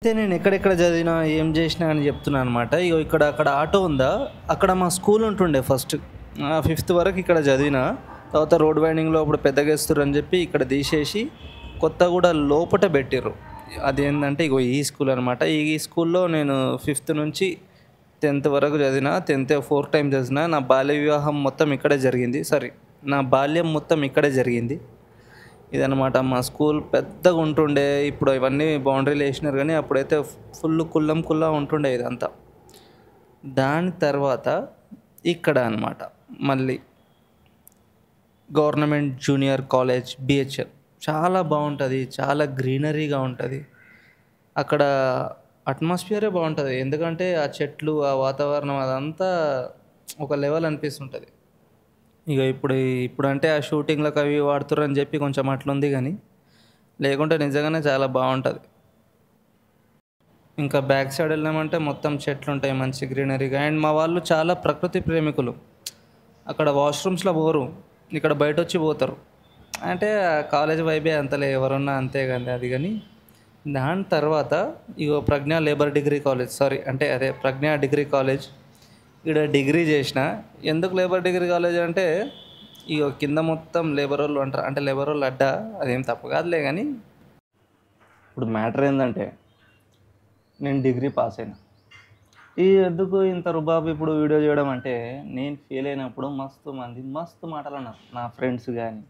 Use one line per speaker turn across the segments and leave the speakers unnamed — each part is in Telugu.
అయితే నేను ఎక్కడెక్కడ చదివినా, ఏం చేసినా అని చెప్తున్నా అనమాట. ఇగో ఇక్కడ అక్కడ ఆటో ఉందా, అక్కడ మా స్కూల్ ఉంటుండే ఫస్ట్. ఫిఫ్త్ వరకు ఇక్కడ చదివినా. తర్వాత రోడ్ వైండింగ్‌లో అప్పుడు పెద్దగా ఏస్తుర్రని చెప్పి ఇక్కడ తీసేసి కొత్తగూడ లోపట పెట్టిర్రు. అదేందంటే ఇగో ఈ స్కూల్ అనమాట. ఈ స్కూల్‌లో నేను ఫిఫ్త్ నుంచి 10థ్ వరకు చదివినా. 10థ్ 4 టైమ్స్ చదివినా. నా బాల్య వివాహం మొత్తం ఇక్కడే జరిగింది. సారీ, నా బాల్యం మొత్తం ఇక్కడే జరిగింది. ఇదనమాట మా స్కూల్. పెద్దగా ఉంటుండే. ఇప్పుడు ఇవన్నీ బౌండరీలు వేసినారు కానీ అప్పుడైతే ఫుల్ కుల్లం కుల్లా ఉంటుండే ఇదంతా. దాని తర్వాత ఇక్కడ అనమాట మళ్ళీ గవర్నమెంట్ జూనియర్ కాలేజ్ బిహెచ్ఎల్. చాలా బాగుంటుంది, చాలా గ్రీనరీగా ఉంటుంది అక్కడ. అట్మాస్ఫియరే బాగుంటుంది, ఎందుకంటే ఆ చెట్లు, ఆ వాతావరణం అదంతా ఒక లెవెల్ అనిపిస్తుంటుంది. ఇక ఇప్పుడంటే ఆ షూటింగ్లకు అవి వాడుతుర్రు అని చెప్పి కొంచెం అట్లుంది కానీ లేకుంటే నిజంగానే చాలా బాగుంటుంది. ఇంకా బ్యాక్ సైడ్ వెళ్ళామంటే మొత్తం చెట్లు ఉంటాయి, మంచి గ్రీనరీగా. అండ్ మా వాళ్ళు చాలా ప్రకృతి ప్రేమికులు. అక్కడ వాష్రూమ్స్లో పోరు, ఇక్కడ బయట వచ్చి పోతారు. అంటే ఆ కాలేజ్ వైబే అంతలే, ఎవరున్నా అంతే కానీ అది. కానీ దాని తర్వాత ఇగో ప్రజ్ఞ లేబర్ డిగ్రీ కాలేజ్, సారీ అంటే అదే ప్రజ్ఞ డిగ్రీ కాలేజ్. ఇక్కడ డిగ్రీ చేసిన. ఎందుకు లేబర్ డిగ్రీ కాలేజ్ అంటే ఇగో కింద మొత్తం లేబర్ వాళ్ళు అంటారు, అంటే లేబర్ వాళ్ళు అడ్డా, అదేం తప్పు కాదులే. కానీ ఇప్పుడు మ్యాటర్ ఏంటంటే నేను డిగ్రీ పాస్ అయినా. ఎందుకు ఇంత రుబాబు ఇప్పుడు వీడియో చేయడం అంటే, నేను ఫెయిల్ అయినప్పుడు మస్తు మంది మస్తు మాటలు అన్నారు, నా ఫ్రెండ్స్ కానీ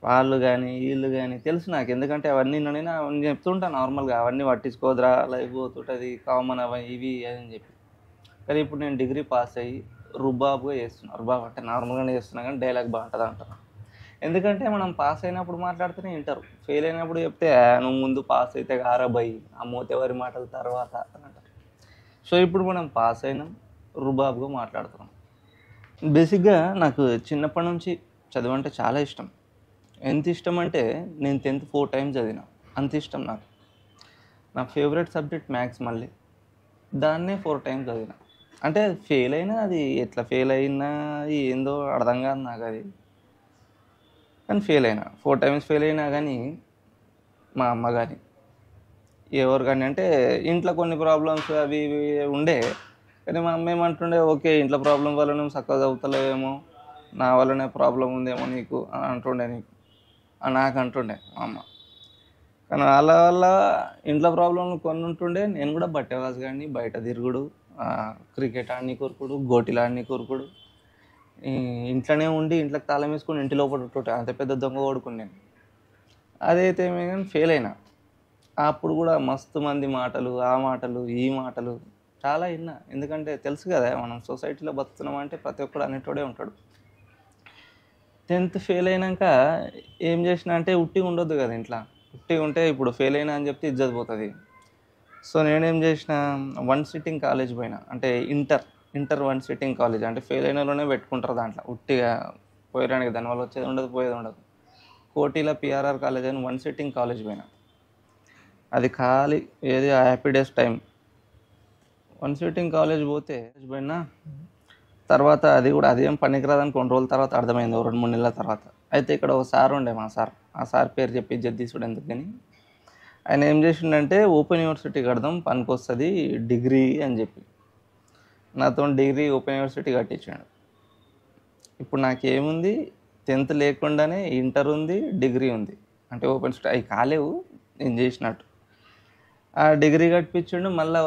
వాళ్ళు కానీ వీళ్ళు కానీ. తెలుసు నాకు, ఎందుకంటే అవన్నీ నేను అవన్నీ చెప్తుంటాను నార్మల్గా. అవన్నీ పట్టించుకోదురా, లైఫ్ పోతుంటుంది, కామన్ అవి ఇవి అని చెప్పి. కానీ ఇప్పుడు నేను డిగ్రీ పాస్ అయ్యి రుబాబుగా చేస్తున్నా. రుబాబు అంటే నార్మల్గానే చేస్తున్నా కానీ డైలాగ్ బాగుంటుంది అంటారు. ఎందుకంటే మనం పాస్ అయినప్పుడు మాట్లాడితేనే వింటారు, ఫెయిల్ అయినప్పుడు చెప్తే నువ్వు ముందు పాస్ అయితే గారబోయి ఆ మోతేవారి మాటల తర్వాత అని అంటారు. సో ఇప్పుడు మనం పాస్ అయినాం, రుబాబుగా మాట్లాడుతున్నాం. బేసిక్గా నాకు చిన్నప్పటి నుంచి చదువు అంటే చాలా ఇష్టం. ఎంత ఇష్టం అంటే నేను 10th 4 టైమ్స్ చదివిన, అంత ఇష్టం నాకు. నా ఫేవరెట్ సబ్జెక్ట్ మ్యాథ్స్. మళ్ళీ దాన్నే 4 టైమ్స్ చదివిన. అంటే ఫెయిల్ అయినా, అది ఎట్లా ఫెయిల్ అయినా ఏందో అర్థం కాదు నాకు అది. కానీ ఫెయిల్ అయినా 4 టైమ్స్ ఫెయిల్ అయినా కానీ మా అమ్మ కానీ ఎవరు కానీ, అంటే ఇంట్లో కొన్ని ప్రాబ్లమ్స్ అవి ఇవి ఉండే. కానీ మా అమ్మ ఏమంటుండే, ఓకే ఇంట్లో ప్రాబ్లం వల్ల నువ్వు చక్కగా చదువుతలేవేమో, నా వల్లనే ప్రాబ్లం ఉందేమో నీకు అని అంటుండే. నాకు అంటుండే మా అమ్మ. కానీ వాళ్ళ వల్ల ఇంట్లో ప్రాబ్లంలు కొన్ని ఉంటుండే. నేను కూడా బట్టేవాసు కానీ బయట తిరుగుడు, క్రికెట్ ఆడిని కొరుకుడు, గోటీలు ఆడిని కొరుకుడు, ఇంట్లోనే ఉండి ఇంట్లోకి తాళం వేసుకొని ఇంటి లోపల ఉంటుంటే అంత పెద్ద దొంగ కొడుకుని నేను. అదైతే ఏమీ కానీ ఫెయిల్ అయినా. అప్పుడు కూడా మస్తు మంది మాటలు, ఆ మాటలు ఈ మాటలు చాలా విన్నా. ఎందుకంటే తెలుసు కదా, మనం సొసైటీలో బతుకుతున్నాం అంటే ప్రతి ఒక్కడు అనేటోడే ఉంటాడు. 10th ఫెయిల్ అయినాక ఏం చేసిన అంటే, ఉట్టిగా ఉండొద్దు కదా ఇంట్లో. ఉట్టిగా ఉంటే ఇప్పుడు ఫెయిల్ అయినా అని చెప్తే ఇజ్జత్ పోతుంది. సో నేనేం చేసిన, 1 సిట్టింగ్ కాలేజ్ పోయినా. అంటే ఇంటర్ 1 సిట్టింగ్ కాలేజ్. అంటే ఫెయిల్ అయిన వాళ్ళనే పెట్టుకుంటారు దాంట్లో, ఉట్టిగా పోయడానికి దానివల్ల వచ్చేది ఉండదు, పోయేది ఉండదు. కోటిలో పిఆర్ఆర్ కాలేజ్ అని 1 సిట్టింగ్ కాలేజ్ పోయినా. అది ఖాళీ ఏది happy days time. 1 sitting college పోయినా. తర్వాత అది కూడా అదేం పనికిరాదని కొన్ని రోజుల తర్వాత అర్థమైంది, 2-3 నెలల తర్వాత. అయితే ఇక్కడ ఒక సార్ ఉండే, మా సార్. ఆ సార్ పేరు చెప్పి జగదీశుడు ఎందుకు కానీ, ఆయన ఏం చేసిండంటే ఓపెన్ యూనివర్సిటీ కడదాం పనికొస్తుంది డిగ్రీ అని చెప్పి నాతో డిగ్రీ ఓపెన్ యూనివర్సిటీ కట్టించాడు. ఇప్పుడు నాకేముంది, 10th లేకుండానే ఇంటర్ ఉంది, డిగ్రీ ఉంది. అంటే ఓపెన్ స్టడీ అవి కాలేవు నేను చేసినట్టు. ఆ డిగ్రీ కట్టించాడు. మళ్ళీ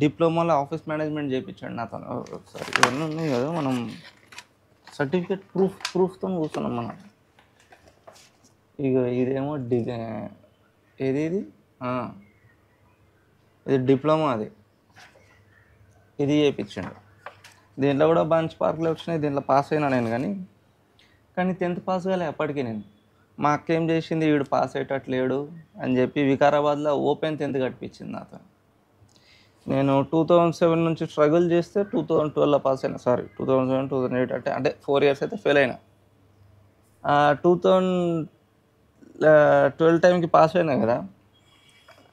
డిప్లొమాలో ఆఫీస్ మేనేజ్మెంట్ చేయించాడు నాతో. సారీ, ఇవన్నీ ఉన్నాయి కదా, మనం సర్టిఫికేట్ ప్రూఫ్తో కూర్చున్నాం మనం. ఇక ఇదేమో ఏది ఇది డిప్లొమా, ఇది చేయించాడు. దీంట్లో కూడా బంచ్ మార్కులు వచ్చినాయి, దీంట్లో పాస్ అయినా నేను. కానీ 10th పాస్ కాలే అప్పటికి నేను. మా అక్క ఏం చేసింది, వీడు పాస్ అయ్యేటట్లేడు అని చెప్పి వికారాబాద్లో ఓపెన్ 10th కట్టించింది నాతో. నేను 2007 నుంచి స్ట్రగుల్ చేస్తే 2012లో పాస్ అయినా. సారీ, 2007 2008 అంటే 4 ఇయర్స్ అయితే ఫెయిల్ అయినా. 2012 టైంకి పాస్ అయినా కదా,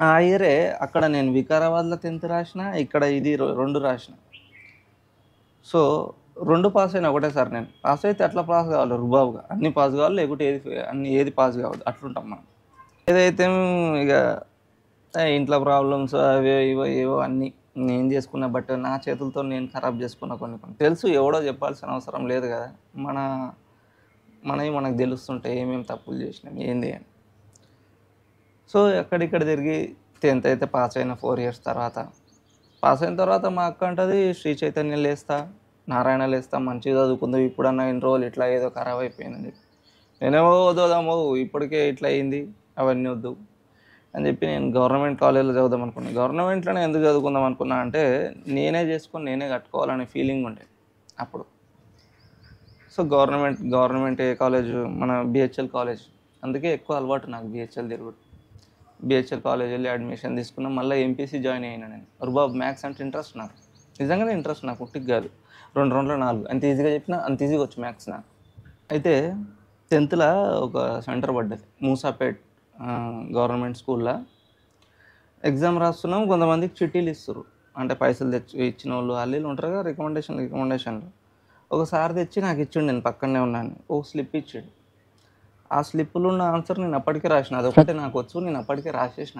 ఆ ఇయరే అక్కడ నేను వికారాబాద్లో 10th రాసిన, ఇక్కడ ఇది 2 రాసిన. సో 2 పాస్ అయినా ఒకటేసారి. నేను పాస్ అయితే అట్లా పాస్ కావాలి రుబాబుగా, అన్ని పాస్ కావాలి, లేకుంటే ఏది పాస్ కావద్దు, అట్లుంటాం మనం. ఏదైతే ఇక ఇంట్లో ప్రాబ్లమ్స్ అవో ఇవో ఏవో అన్నీ నేను చేసుకున్న, బట్ నా చేతులతో నేను ఖరాబ్ చేసుకున్న కొన్ని కొన్ని తెలుసు. ఎవడో చెప్పాల్సిన అవసరం లేదు కదా. మన మనవి మనకు తెలుస్తుంటాయి ఏమేమి తప్పులు చేసినాం ఏంది అని. సో ఎక్కడిక్కడ తిరిగి 10th అయితే పాస్ అయిన 4 ఇయర్స్ తర్వాత. పాస్ అయిన తర్వాత మా అక్క అంటది శ్రీ చైతన్యం లేస్తా, నారాయణ లేస్తా, మంచిగా చదువుకుందాం, ఇప్పుడన్నా ఇన్ని రోజులు ఇట్లా ఏదో ఖరాబ్ అయిపోయిందని చెప్పి. నేనేమో వద్దామో ఇప్పటికే ఇట్లా అయింది, అవన్నీ వద్దు అని చెప్పి నేను గవర్నమెంట్ కాలేజ్లో చదువుదాం అనుకున్నాను. గవర్నమెంట్లోనే ఎందుకు చదువుకుందాం అనుకున్నా అంటే నేనే చేసుకొని నేనే కట్టుకోవాలనే ఫీలింగ్ ఉండే అప్పుడు. సో గవర్నమెంట్ ఏ కాలేజ్, మన బిహెచ్ఎల్ కాలేజ్. అందుకే ఎక్కువ అలవాటు నాకు బిహెచ్ఎల్ తిరుగుడు. బిహెచ్ఎల్ కాలేజ్ వెళ్ళి అడ్మిషన్ తీసుకున్నా. మళ్ళీ ఎంపీసీ జాయిన్ అయినా నేను. రుబాబ్ మ్యాథ్స్ అంటే ఇంట్రెస్ట్ నాకు, నిజంగానే ఇంట్రెస్ట్ నాకు, ఉట్టికి కాదు. 2 రౌండ్లో 4 అంత ఈజీగా చెప్పినా అంత ఈజీగా వచ్చు మ్యాథ్స్ నాకు. అయితే 10th ఒక సెంటర్ పడ్డది మూసాపేట్ గవర్నమెంట్ స్కూల్లో. ఎగ్జామ్ రాస్తున్నాం, కొంతమందికి చిట్టీలు ఇస్తారు, అంటే పైసలు తెచ్చి ఇచ్చిన వాళ్ళు వాళ్ళు ఉంటారు కదా, రికమెండేషన్లు. ఒకసారి తెచ్చి నాకు ఇచ్చిండు, నేను పక్కనే ఉన్నాను, ఒక స్లిప్ ఇచ్చాడు. ఆ స్లిప్పులో ఉన్న ఆన్సర్ నేను అప్పటికే రాసిన, అదొకటే నాకు వచ్చు, నేను అప్పటికే రాసేసిన.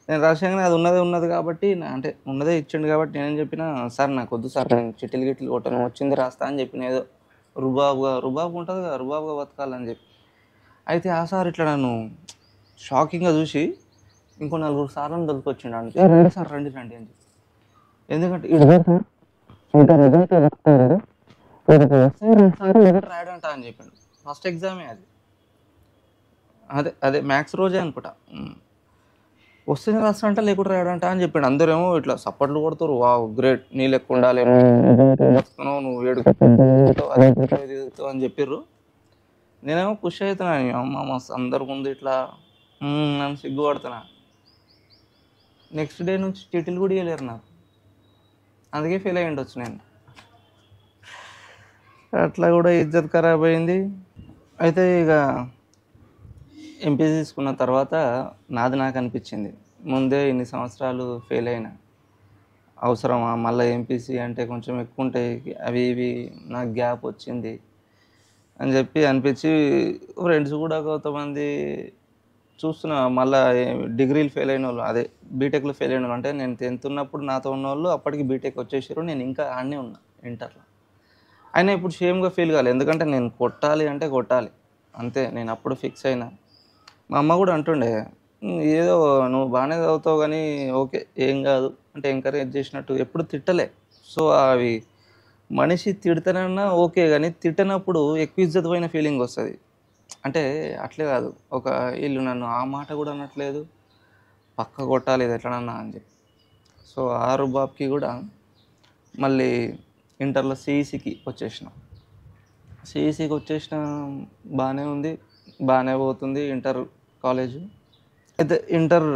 నేను రాసాగానే అది ఉన్నదే కాబట్టి అంటే ఉన్నదే ఇచ్చిండు కాబట్టి నేనేం చెప్పిన, సార్ నాకు వద్దు సార్, నేను చిట్టీలు కొట్టను, వచ్చింది రాస్తా అని చెప్పిన. ఏదో రుబాబు ఉంటుంది కదా, రుబాబుగా బతకాలని చెప్పి. అయితే ఆ సార్ ఇట్లా నన్ను షాకింగ్గా చూసి ఇంకో 4 సార్లను దొరికొచ్చిండు అంటే, రండి సార్ రండి రండి అని చెప్పి. ఎందుకంటే రాయడంట అని చెప్పిండు. ఫస్ట్ ఎగ్జామే అది, అదే మ్యాథ్స్ రోజే అనుకుంటా. వస్తేనే రాస్తాడంట, లేకుండా రాయడంట అని చెప్పాడు. అందరేమో ఇట్లా సప్పట్లు కొడుతారు, వావ్ గ్రేట్, నీ లెక్క ఉండాలి, నువ్వు వేడుకో అని చెప్పిర్రు. నేనేమో ఖుషి అవుతున్నాను, అమ్మ మస్తు అందరి ముందు ఇట్లా నన్ను సిగ్గుపడుతున్నా. నెక్స్ట్ డే నుంచి చిట్టీలు కూడా ఇవ్వలేరు నాకు, అందుకే ఫెయిల్ అయ్యి ఉండొచ్చు నేను. అట్లా కూడా ఇజ్జత్ ఖరాబ్ అయింది. అయితే ఇక ఎంపీసీ తీసుకున్న తర్వాత నాది నాకు అనిపించింది, ముందే ఇన్ని సంవత్సరాలు ఫెయిల్ అయినా, అవసరమా మళ్ళీ ఎంపీసీ అంటే కొంచెం ఎక్కువ ఉంటాయి అవి ఇవి, నాకు గ్యాప్ వచ్చింది అని చెప్పి అనిపించి, ఫ్రెండ్స్ కూడా కొంతమంది చూస్తున్నా మళ్ళీ డిగ్రీలు ఫెయిల్ అయిన వాళ్ళు, అదే బీటెక్లో ఫెయిల్ అయిన వాళ్ళు. అంటే నేను 10th ఉన్నప్పుడు నాతో ఉన్న వాళ్ళు అప్పటికి బీటెక్ వచ్చేసారు, నేను ఇంకా ఆడనే ఉన్నా ఇంటర్లో. అయినా ఇప్పుడు షేమ్గా ఫీల్ కాలేదు, ఎందుకంటే నేను కొట్టాలి అంటే కొట్టాలి అంతే, నేను అప్పుడు ఫిక్స్ అయినా. మా అమ్మ కూడా అంటుండే, ఏదో నువ్వు బాగానే చదువుతావు కానీ ఓకే ఏం కాదు అంటే ఎంకరేజ్ చేసినట్టు, ఎప్పుడు తిట్టలే. సో అవి మనిషి తిడతానన్నా ఓకే, కానీ తిట్టనప్పుడు ఎక్కువ ఇజ్జత్ పోయిన ఫీలింగ్ వస్తుంది. అంటే అట్లే కాదు, ఒక వీళ్ళు నన్ను ఆ మాట కూడా అనట్లేదు, పక్క కొట్టాలి ఇది ఎట్లనన్నా అని చెప్పి. సో ఆ రుబాబ్కి కూడా మళ్ళీ ఇంటర్లో సిఈసికి వచ్చేసిన. బాగానే ఉంది, బాగానే పోతుంది ఇంటర్ కాలేజ్. అయితే ఇంటర్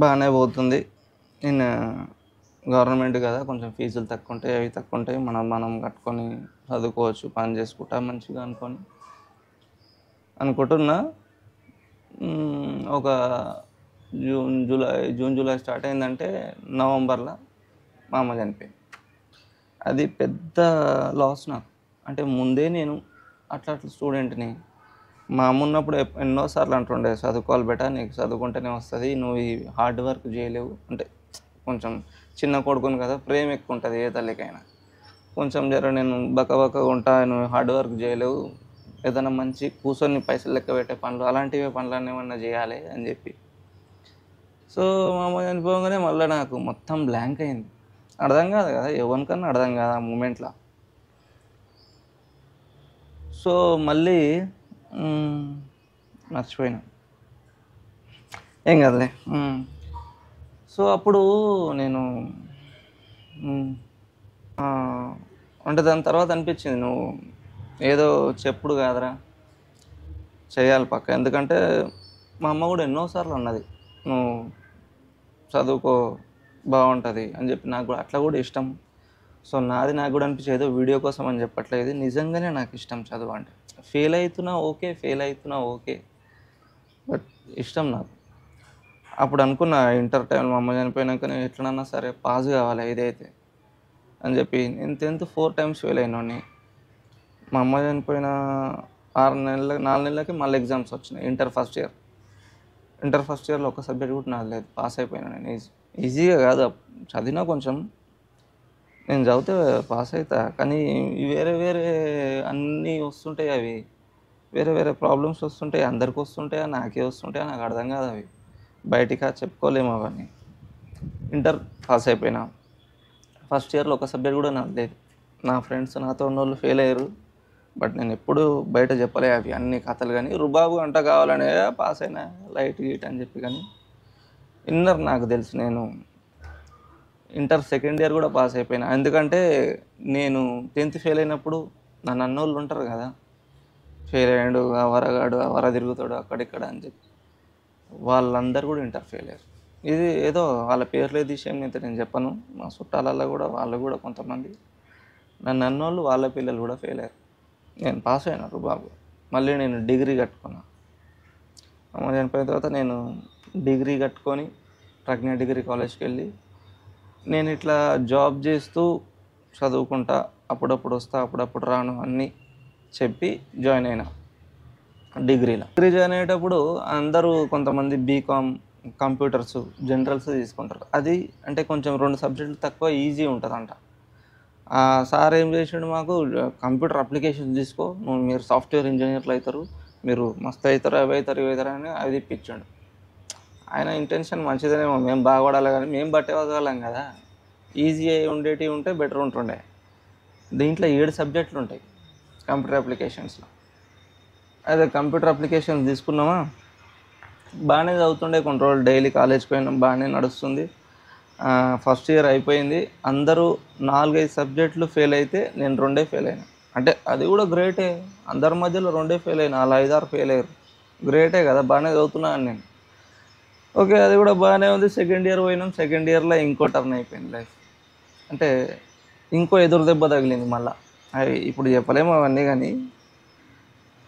బాగానే పోతుంది. నేను గవర్నమెంట్ కదా, కొంచెం ఫీజులు తక్కువ ఉంటాయి, అవి తక్కువ ఉంటాయి, మనం కట్టుకొని చదువుకోవచ్చు, పని చేసుకుంటా మంచిగా అనుకుంటున్నా. ఒక జూన్ జూలై స్టార్ట్ అయిందంటే నవంబర్లో మా అమ్మ చనిపోయింది. అది పెద్ద లాస్ నాకు. అంటే ముందే నేను అట్లా స్టూడెంట్ని, మా అమ్మ ఉన్నప్పుడు ఎన్నోసార్లు అంటుండే, చదువుకోవాలి బెటా, నీకు చదువుకుంటేనే వస్తుంది, నువ్వు ఈ హార్డ్ వర్క్ చేయలేవు. అంటే కొంచెం చిన్న కొడుకుని కదా, ప్రేమ ఎక్కువ ఉంటుంది ఏ తల్లికైనా. కొంచెం నేను బక్కగా ఉంటా, నువ్వు హార్డ్ వర్క్ చేయలేవు, ఏదైనా మంచి కూర్చొని పైసలు లెక్క పెట్టే పనులు, అలాంటివి పనులన్నీ ఏమన్నా చేయాలి అని చెప్పి. సో మా అమ్మ చనిపోగానే మళ్ళీ నాకు మొత్తం బ్లాంక్ అయింది. అర్థం కాదు కదా, ఎవరికన్నా అర్థం కాదు ఆ మూమెంట్లో. సో మళ్ళీ మర్చిపోయినా, ఏం కదలే. సో అప్పుడు నేను అంటే దాని తర్వాత అనిపించింది, నువ్వు ఏదో చెప్పుడు కాదురా, చేయాలి పక్క. ఎందుకంటే మా అమ్మ కూడా ఎన్నోసార్లు అన్నది, నువ్వు చదువుకో బాగుంటుంది అని చెప్పి. నాకు కూడా అట్లా కూడా ఇష్టం. సో నాకు కూడా అనిపించేది, ఏదో వీడియో కోసం అని చెప్పట్లేదు, నిజంగానే నాకు ఇష్టం చదువు అంటే. ఫెయిల్ అవుతున్నా ఓకే, బట్ ఇష్టం నాకు. అప్పుడు అనుకున్నా ఇంటర్ టైంలో మా అమ్మ చనిపోయినాక నేను ఎట్లనన్నా సరే పాస్ కావాలి ఇదైతే అని చెప్పి. నేను 10th 4 times ఫెయిల్ అయినాన్ని. మా అమ్మ చనిపోయిన 4 నెలలకి మళ్ళీ ఎగ్జామ్స్ వచ్చినాయి, inter first year. Inter first ఇయర్లో ఒక సబ్జెక్ట్ కూడా నాది లేదు, పాస్ అయిపోయినా నేను ఈజీగా కాదు చదివినా కొంచెం, నేను చదివితే పాస్ అవుతా, కానీ వేరే వేరే అన్నీ వస్తుంటాయి, అవి వేరే వేరే ప్రాబ్లమ్స్ వస్తుంటాయి, అందరికి వస్తుంటాయా నాకే వస్తుంటాయా నాకు అర్థం కాదు, అవి బయటికి చెప్పుకోలేము అవన్నీ. ఇంటర్ పాస్ అయిపోయినా, ఫస్ట్ ఇయర్లో ఒక సబ్జెక్ట్ కూడా నాది లేదు. నా ఫ్రెండ్స్ నాతో ఉన్నోళ్ళు ఫెయిల్ అయ్యారు, బట్ నేను ఎప్పుడు బయట చెప్పలే అవి అన్ని కథలు, కానీ రుబాబు అంట కావాలనే పాస్ అయినా లైట్ గీట్ అని చెప్పి. కానీ ఇన్నర్ నాకు తెలుసు, నేను ఇంటర్ సెకండ్ ఇయర్ కూడా పాస్ అయిపోయినా. ఎందుకంటే నేను 10th ఫెయిల్ అయినప్పుడు నన్ను అన్నోళ్ళు ఉంటారు కదా, ఫెయిల్ అయ్యాడు ఆ వరగాడు ఆ వర తిరుగుతాడు అక్కడిక్కడ అని చెప్పి, వాళ్ళందరూ కూడా ఇంటర్ ఫెయిల్ అయ్యారు. ఇది ఏదో వాళ్ళ పేర్లు ఏది విషయం అయితే నేను చెప్పను, మా చుట్టాలలో కూడా వాళ్ళు కూడా కొంతమంది నన్ను అన్నోళ్ళు వాళ్ళ పిల్లలు కూడా ఫెయిల్ అయ్యారు. నేను పాస్ అయినారు బాబు. మళ్ళీ నేను డిగ్రీ కట్టుకున్నా. అమ్మ చనిపోయిన తర్వాత నేను డిగ్రీ కట్టుకొని ప్రజ్ఞా డిగ్రీ కాలేజ్కి వెళ్ళి నేను ఇట్లా జాబ్ చేస్తూ చదువుకుంటా, అప్పుడప్పుడు వస్తా అప్పుడప్పుడు రాను అన్నీ చెప్పి జాయిన్ అయినా డిగ్రీలో. డిగ్రీ జాయిన్ అయ్యేటప్పుడు అందరూ కొంతమంది బీకామ్ కంప్యూటర్స్ జనరల్స్ తీసుకుంటారు. అది అంటే కొంచెం 2 సబ్జెక్టులు తక్కువ, ఈజీ ఉంటుందంట. సార్ ఏం చేసిండు, మాకు కంప్యూటర్ అప్లికేషన్స్ తీసుకో, మీరు సాఫ్ట్వేర్ ఇంజనీర్లు అవుతారు, మీరు మస్తు అవుతారు, అవి అవుతారు ఇవి అవుతారు అని అది ఇప్పించాడు. ఆయన ఇంటెన్షన్ మంచిదేనేమో, మేము బాగుపడాలి, కానీ మేము బట్టేవాళ్ళం కదా, ఈజీ అయి ఉండేటివి ఉంటే బెటర్ ఉంటుండే. దీంట్లో 7 సబ్జెక్టులు ఉంటాయి కంప్యూటర్ అప్లికేషన్స్లో. అదే కంప్యూటర్ అప్లికేషన్స్ తీసుకున్నామా, బాగానే చదువుతుండే, కొన్ని రోజులు డైలీ కాలేజ్కి పోయినాం, బాగానే నడుస్తుంది. ఫస్ట్ ఇయర్ అయిపోయింది, అందరూ 4-5 సబ్జెక్టులు ఫెయిల్ అయితే నేను 2 ఫెయిల్ అయినా. అంటే అది కూడా గ్రేటే, అందరి మధ్యలో 2 ఫెయిల్ అయినా, అలా 5-6 ఫెయిల్ అయ్యారు, గ్రేటే కదా, బాగానే చదువుతున్నాను నేను. ఓకే, అది కూడా బాగానే ఉంది. సెకండ్ ఇయర్ పోయినాం, సెకండ్ ఇయర్లో ఇంకో టర్న్ అయిపోయింది లైఫ్. అంటే ఇంకో ఎదురు దెబ్బ తగిలింది మళ్ళీ, అవి ఇప్పుడు చెప్పలేము అవన్నీ. కానీ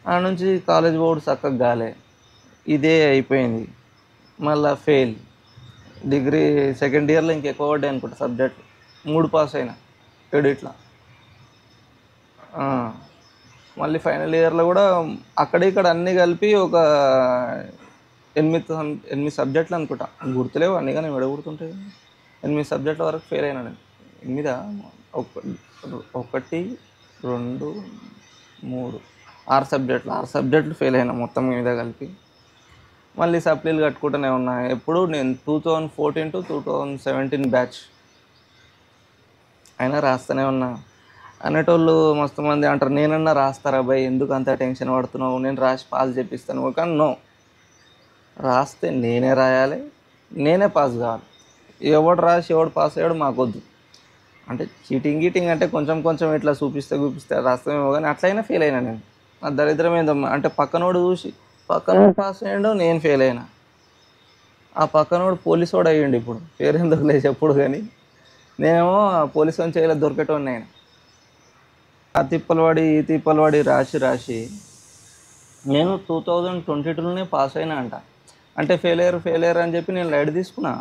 ఆ నుంచి కాలేజ్ పోడు చక్కగా గాలే, ఇదే అయిపోయింది. మళ్ళీ ఫెయిల్. డిగ్రీ సెకండ్ ఇయర్లో ఇంకెక్కువ పడ్డాయి అనుకుంటా సబ్జెక్ట్, 3 పాస్ అయినా క్రెడిట్లో. మళ్ళీ ఫైనల్ ఇయర్లో కూడా అక్కడ ఇక్కడ అన్నీ కలిపి ఒక 8 సబ్జెక్టులు అనుకుంటా, గుర్తులేవు అన్నీ, కానీ విడగొడుతుంటాయి. 8 సబ్జెక్టుల వరకు ఫెయిల్ అయినా నేను. 8 1 2 3 6 సబ్జెక్టులు ఫెయిల్ అయినా మొత్తం మీద కలిపి. మళ్ళీ సప్లీలు కట్టుకుంటూనే ఉన్నా. ఎప్పుడు నేను 2014 to 2017 బ్యాచ్ అయినా రాస్తూనే ఉన్నా. అనేటోళ్ళు మస్తు మంది అంటారు, నేనన్నా రాస్తారా భయ్, ఎందుకు అంత టెన్షన్ పడుతున్నావు, నేను రాసి పాస్ చేపిస్తాను. కానీ నో, రాస్తే నేనే రాయాలి, నేనే పాస్ కావాలి. ఎవడు రాసి ఎవడు పాస్ అయ్యాడు మాకొద్దు. అంటే చీటింగ్ అంటే కొంచెం కొంచెం ఇట్లా చూపిస్తే రాస్తామేమో, కానీ అట్లయినా ఫెయిల్ అయినా నేను. నా దరిద్రం ఏందమ్మా అంటే, పక్కనోడు చూసి పక్కనోడు పాస్ అయ్యాడు, నేను ఫెయిల్ అయినా. ఆ పక్కనోడు పోలీసు వాడు అయ్యండి, ఇప్పుడు పేరు ఎందుకు లేదు ఎప్పుడు, కానీ నేనేమో పోలీసు అని చేయలేదు, దొరికేటోడిని నేను. ఆ తిప్పలు పడి ఈ తిప్పలు పడి రాసి నేను 2022లోనే పాస్ అయినా అంట. అంటే ఫెయిల్ అయ్యారు అని చెప్పి నేను లైట్ తీసుకున్నా.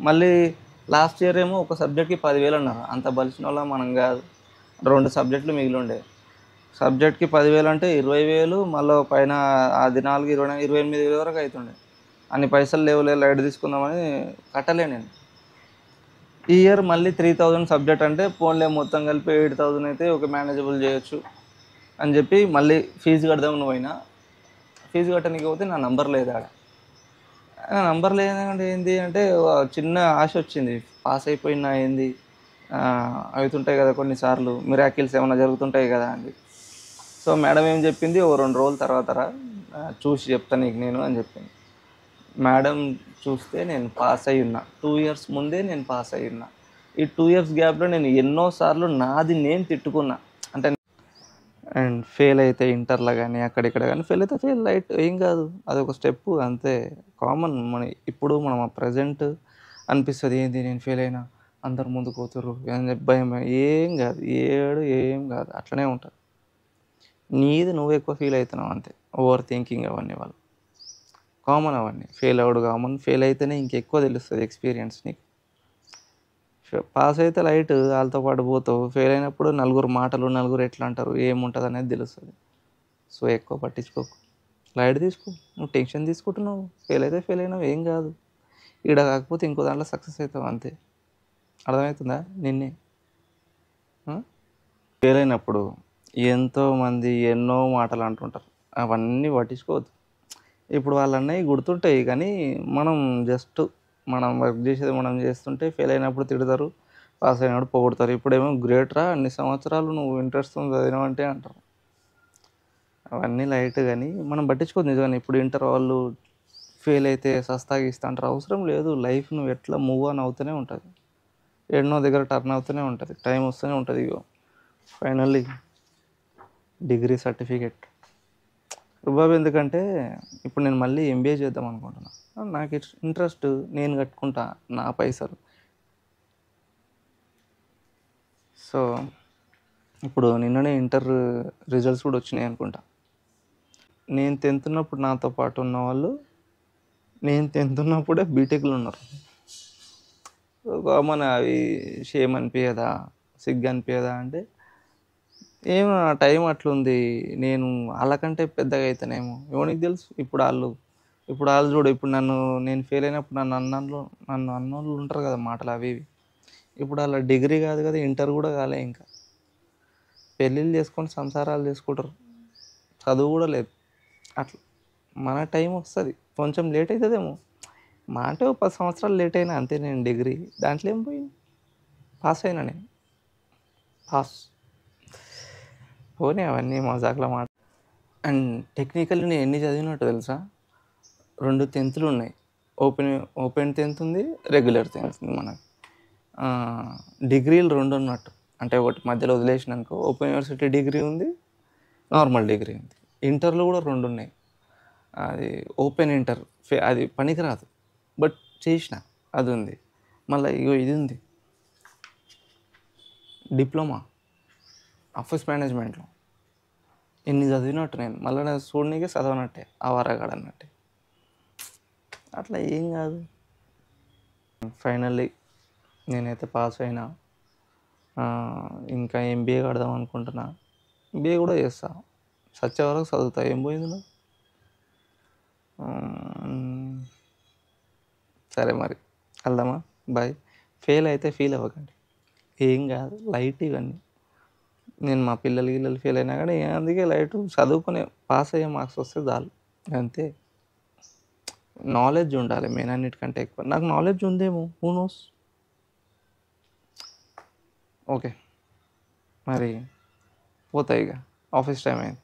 మళ్ళీ లాస్ట్ ఇయర్ ఏమో ఒక సబ్జెక్ట్కి 10,000 అన్నారు. అంత బలిసిన వాళ్ళ మనం కాదు, 2 సబ్జెక్టులు మిగిలి ఉండే. సబ్జెక్ట్కి 10,000 అంటే 20,000, మళ్ళీ పైన అది 4 28,000 వరకు అవుతుండే. అన్ని పైసలు లేవులే, లైట్ తీసుకుందామని కట్టలే నేను. ఈ ఇయర్ మళ్ళీ 3,000 సబ్జెక్ట్ అంటే ఫోన్లే మొత్తం కలిపి 8,000 అయితే ఒక మేనేజబుల్ చేయొచ్చు అని చెప్పి మళ్ళీ ఫీజు కడదామని పోయినా. ఫీజు కట్టడానికి పోతే నా నంబర్ లేదు ఆడ. నంబర్ లేదంటే ఏంది అంటే చిన్న ఆశ వచ్చింది, పాస్ అయిపోయినా ఏంది, అవుతుంటాయి కదా కొన్నిసార్లు మిరాకిల్స్ ఏమైనా జరుగుతుంటాయి కదా అని. సో మేడం ఏం చెప్పింది, ఓ 2 రోజుల తర్వాత రా, చూసి చెప్తాను నీకు నేను అని చెప్పింది. మేడం చూస్తే నేను పాస్ అయి ఉన్నా, 2 ఇయర్స్ ముందే నేను పాస్ అయి ఉన్నా. ఈ 2 ఇయర్స్ గ్యాప్లో నేను ఎన్నోసార్లు నాది నేను తిట్టుకున్నా. అంటే అండ్ ఫెయిల్ అయితే ఇంటర్లో కానీ అక్కడిక్కడ కానీ ఫెయిల్ అయితే ఫెయిల్, లైట్ ఏం కాదు, అదొక స్టెప్ అంతే, కామన్. ఇప్పుడు మనం ప్రజెంట్ అనిపిస్తుంది, ఏంది నేను ఫెయిల్ అయినా, అందరు ముందుకు పోతుర్రు అని చెప్పి భయం. ఏం కాదు, ఏం కాదు, అట్లనే ఉంటుంది. నీది నువ్వు ఎక్కువ ఫీల్ అవుతున్నావు అంతే, ఓవర్ థింకింగ్ అవన్నీ వాళ్ళు కామన్, అవన్నీ ఫెయిల్ అవ్వడు కామన్. ఫెయిల్ అయితేనే ఇంకెక్కువ తెలుస్తుంది ఎక్స్పీరియన్స్ నీకు. పాస్ అయితే లైట్, వాళ్ళతో పాటు పోతావు. ఫెయిల్ అయినప్పుడు నలుగురు మాటలు, నలుగురు ఎట్లా అంటారు, ఏముంటుంది అనేది తెలుస్తుంది. సో ఎక్కువ పట్టించుకోకు. లైట్ తీసుకో. నువ్వు టెన్షన్ తీసుకుంటున్నావు. ఫెయిల్ అయితే ఫెయిల్ అయినావు ఏం కాదు. ఈడ కాకపోతే ఇంకో దాంట్లో సక్సెస్ అవుతావు అంతే. అర్థమవుతుందా నిన్నే? ఫెయిల్ అయినప్పుడు ఎంతోమంది ఎన్నో మాటలు అంటుంటారు. అవన్నీ పట్టించుకోవద్దు. ఇప్పుడు వాళ్ళన్నవి గుర్తుంటాయి కానీ మనం జస్ట్ మనం వర్క్ చేసేది మనం చేస్తుంటే ఫెయిల్ అయినప్పుడు తిడతారు. పాస్ అయినప్పుడు పొగుడుతారు. ఇప్పుడేమో గ్రేట్ రా అన్ని సంవత్సరాలు నువ్వు ఇంట్రెస్ట్‌తో చదివినావంటే అంటారు. అవన్నీ లైట్ గానీ మనం పట్టించుకోవద్దు నిజంగానే. ఇప్పుడు ఇంటర్ వాళ్ళు ఫెయిల్ అయితే సస్తాగిస్తా అంటారు. అవసరం లేదు. లైఫ్ నువ్వు ఎట్లా మూవ్ ఆన్ అవుతూనే ఉంటది. ఎన్నో దగ్గర టర్న్ అవుతూనే ఉంటది. టైం వస్తూనే ఉంటది. ఇగో ఫైనల్లీ డిగ్రీ సర్టిఫికేట్. రుబాబ్ ఎందుకంటే ఇప్పుడు నేను మళ్ళీ ఎంబీఏ చేద్దాం అనుకుంటున్నా. నాకు ఇంట్రెస్ట్ నేను కట్టుకుంటా నా పైసలు. సో, ఇప్పుడు నిన్ననే ఇంటర్ రిజల్ట్స్ కూడా వచ్చినాయి అనుకుంటా. నేను 10థ్ ఉన్నప్పుడు నాతో పాటు ఉన్నవాళ్ళు నేను 10థ్ ఉన్నప్పుడే బీటెక్‌లో ఉన్నారు. కామన్ అవి షేమ్ అనిపియదా? సిగ్గు అనిపియదా అంటే, ఏమో నా టైం అట్లుంది. నేను ఆళ్ళకంటే పెద్దగా అయితానేమో. ఎవనికి తెలుసు? ఇప్పుడు ఆళ్ళు చూడు ఇప్పుడు నేను ఫెయిల్ అయినప్పుడు నన్ను అన్నోళ్ళు ఉంటారు కదా! మాటలు అవి ఇవి. ఇప్పుడు ఆళ్ళ డిగ్రీ కాదు కదా! ఇంటర్ కూడా కాలే ఇంకా. పెళ్ళిళ్ళు చేసుకొని సంసారాలు చేసుకుంటారు. చదువు కూడా లేదు. అట్లా. మన టైం వస్తది. కొంచెం లేట్ అయితదేమో. మహా అంటే ఓ 10 సంవత్సరాలు లేట్ అయినా అంతే నేను డిగ్రీ. దాంట్లో ఏం పోయింది? పాస్ అయినా నేను. పాస్. పోనీ అవన్నీ మజాకుల మాట. అండ్ టెక్నికల్లీ నేను ఎన్ని చదివినట్టు తెలుసా? 2 10థ్‌లున్నాయి. ఓపెన్ ఓపెన్ 10థ్ ఉంది. రెగ్యులర్ 10థ్ ఉంది మనకి. డిగ్రీలు 2 ఉన్నట్టు. అంటే ఒకటి మధ్యలో వదిలేసినానుకో ఓపెన్ యూనివర్సిటీ డిగ్రీ ఉంది. నార్మల్ డిగ్రీ ఉంది. ఇంటర్‌లో కూడా 2 ఉన్నాయి. అది ఓపెన్ ఇంటర్. అది పనికిరాదు. బట్ చేసిన. అదుంది. మళ్ళా ఇగో ఇది ఉంది. డిప్లొమా ఆఫీస్ మేనేజ్మెంట్‌లో. ఇన్ని చదివినట్టు నేను. మళ్ళా నేను చూడనీకే చదవనట్టే. ఆవారగాడన్నట్టే. అట్లా ఏం కాదు. ఫైనల్లీ నేనైతే పాస్ అయినా. ఇంకా ఎంబీఏ కడదాం అనుకుంటున్నా. ఎంబీఏ కూడా చేస్తా. సచ్చే వరకు చదువుతా. ఏం పోయింది ఇందులో? సరే మరి. వెళ్దామా? బాయ్. ఫెయిల్ అయితే ఫీల్ అవ్వకండి. ఏం కాదు. లైట్ ఇవన్నీ. నేను మా పిల్లలు గిల్లలు ఫెయిల్ అయినా కానీ అందుకే లైట్ చదువుకునే పాస్ అయ్యే మార్క్స్ వస్తే చాలు. అంతే. నాలెడ్జ్ ఉండాలి మెయిన్ అన్నిటికంటే ఎక్కువ. నాకు నాలెడ్జ్ ఉందేమో. Who knows? ఓకే. మరి పోతా ఇక. ఆఫీస్ టైమ్ అయింది.